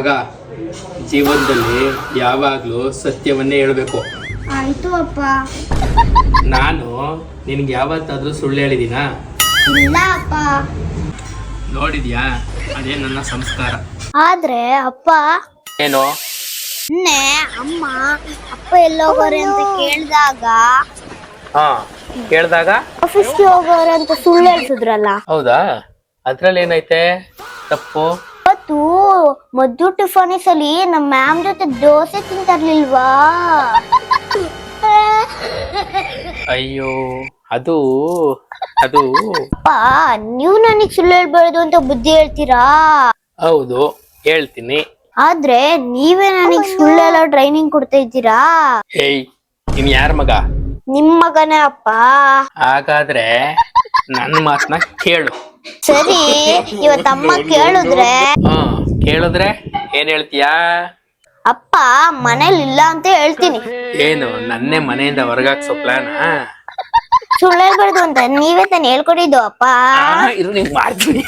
ಮಗ, ಜೀವನದಲ್ಲಿ ಯಾವಾಗ್ಲೂ ಸತ್ಯವನ್ನೇ ಹೇಳ್ಬೇಕು. ಆಯ್ತು ಅಪ್ಪ. ನಾನು ನಿನ್ಗೆ ಯಾವತ್ತಾದ್ರೂ ಸುಳ್ಳು ಹೇಳಿದೀನಾ? ಇಲ್ಲ ಅಪ್ಪ. ನೋಡಿದ್ಯಾ, ಅದೇ ನನ್ನ ಸಂಸ್ಕಾರ. ಆದ್ರೆ ಅಪ್ಪ, ಏನು? ಮೊನ್ನೆ ಅಮ್ಮ ಅಪ್ಪ ಎಲ್ಲೋಗೋರೆ ಅಂತ ಕೇಳ್ದಾಗ ಆಫೀಸ್ಗೆ ಹೋಗೋರೆ ಅಂತ ಸುಳ್ಳು ಹೇಳ್ತಿದ್ರಲ್ಲ. ಹೌದಾ? ಅದ್ರಲ್ಲಿ ಏನೈತೆ ತಪ್ಪು? ಇವತ್ತು ಮದ್ದು ಟಿಫಾನಿಸ್ ಅಲ್ಲಿ ನಮ್ಮ ಮ್ಯಾಮ್ ಜೊತೆ ದೋಸೆ ತಿಂತಿರ್ಲಿಲ್ವಾ? ಅಯ್ಯೋ, ಅದು ಅದು ಅಪ್ಪ, ನೀವು ನನಗ್ ಸುಳ್ಳು ಹೇಳ್ಬಾರ್ದು ಅಂತ ಬುದ್ಧಿ ಹೇಳ್ತೀರಾ? ಹೌದು, ಹೇಳ್ತೀನಿ. ಆದ್ರೆ ನೀವೇ ನನಗ್ ಸುಳ್ಳೆಲ್ಲ ಟ್ರೈನಿಂಗ್ ಕೊಡ್ತಾ ಇದ್ದೀರಾ. ಏಯ್, ನೀನ್ ಯಾರ ಮಗ? ನಿಮ್ ಮಗನೇ ಅಪ್ಪ. ಹಾಗಾದ್ರೆ ನನ್ನ ಮಾತನ್ನ ಕೇಳು. ಸರಿ, ಇವತ್ತಮ್ಮ ಕೇಳಿದ್ರೆ ಕೇಳಿದ್ರೆ ಏನ್ ಹೇಳ್ತೀಯಾ? ಅಪ್ಪ ಮನೇಲಿ ಇಲ್ಲ ಅಂತ ಹೇಳ್ತೀನಿ. ಏನು, ನನ್ನೇ ಮನೆಯಿಂದ ಹೊರಗಾಕ್ಸೋ ಪ್ಲಾನ್? ಸುಳ್ಳು ಹೇಳ್ಬಾರ್ದು ಅಂತ ನೀವೇ ತಾನು ಹೇಳ್ಕೊಡಿದ್ದು ಅಪ್ಪ. ಇದು ನಿಂಗೆ ಮಾಡ್ತೀನಿ.